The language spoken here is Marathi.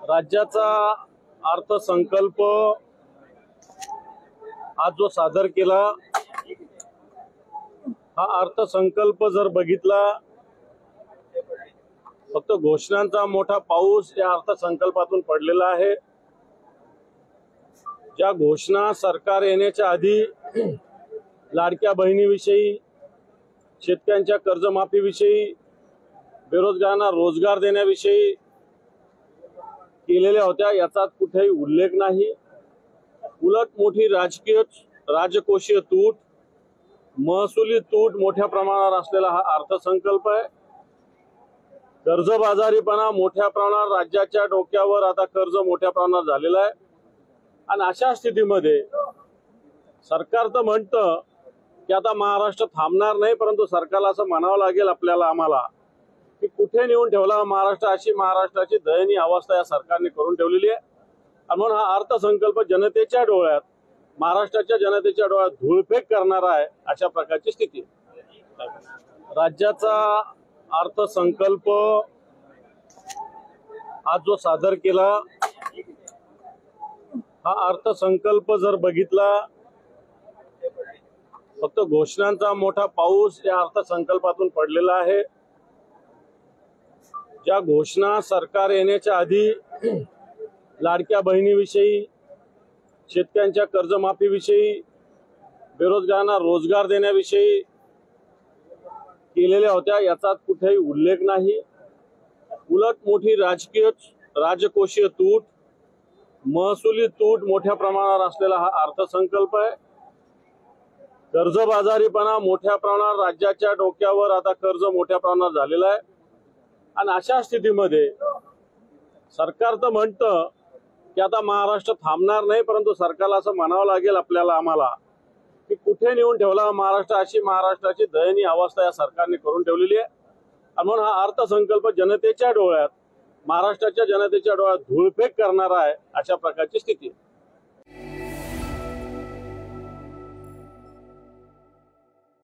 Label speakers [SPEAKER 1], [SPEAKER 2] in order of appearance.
[SPEAKER 1] राज्याचा अर्थसंकल्प आज जो सादर केला, हा अर्थसंकल्प जर बघितला, फक्त घोषणांचा मोठा पाऊस या अर्थसंकल्पातून पडलेला आहे। ज्या घोषणा सरकार येण्याच्या आधी लाडक्या बहिणीविषयी, शेतकऱ्यांच्या कर्जमाफीविषयी, बेरोजगारांना रोजगार देण्याविषयी केलेल्या होत्या, याचा कुठेही उल्लेख नाही। उलट मोठी राजकोषीय तूट, महसुली तूट मोठ्या प्रमाणावर असलेला हा अर्थसंकल्प आहे। कर्जबाजारीपणा मोठ्या प्रमाणावर राज्याच्या डोक्यावर आता कर्ज मोठ्या प्रमाणावर झालेला आहे। आणि अशा स्थितीमध्ये सरकार तर म्हणतं की आता महाराष्ट्र थांबणार नाही, परंतु सरकारला असं म्हणावं लागेल आम्हाला की कुठे नेऊन ठेवला महाराष्ट्र, अशी महाराष्ट्राची दयनीय अवस्था या सरकारने करून ठेवलेली आहे। आणि म्हणून हा अर्थसंकल्प जनतेच्या डोळ्यात, महाराष्ट्राच्या जनतेच्या डोळ्यात धूळफेक करणारा आहे, अशा प्रकारची स्थिती। राज्याचा अर्थसंकल्प आज जो सादर केला, हा अर्थसंकल्प जर बघितला, फक्त घोषणांचा मोठा पाऊस या अर्थसंकल्पातून पडलेला आहे। ज्या घोषणा सरकार येण्याच्या आधी लाडक्या बहिणीविषयी, शेतकऱ्यांच्या कर्जमाफीविषयी, बेरोजगारांना रोजगार देण्याविषयी केलेल्या होत्या, याचा कुठेही उल्लेख नाही। उलट मोठी राजकोषीय तूट, महसुली तूट मोठ्या प्रमाणावर असलेला हा अर्थसंकल्प आहे। कर्जबाजारीपणा मोठ्या प्रमाणावर राज्याच्या डोक्यावर आता कर्ज मोठ्या प्रमाणावर झालेला आहे। आणि अशा स्थितीमध्ये सरकार तर म्हणतं की आता महाराष्ट्र थांबणार नाही, परंतु सरकारला असं म्हणावं लागेल आम्हाला की कुठे नेऊन ठेवला महाराष्ट्र, अशी महाराष्ट्राची दयनीय अवस्था या सरकारने करून ठेवलेली आहे। आणि म्हणून हा अर्थसंकल्प जनतेच्या डोळ्यात, महाराष्ट्राच्या जनतेच्या डोळ्यात धूळफेक करणारा आहे, अशा प्रकारची स्थिती।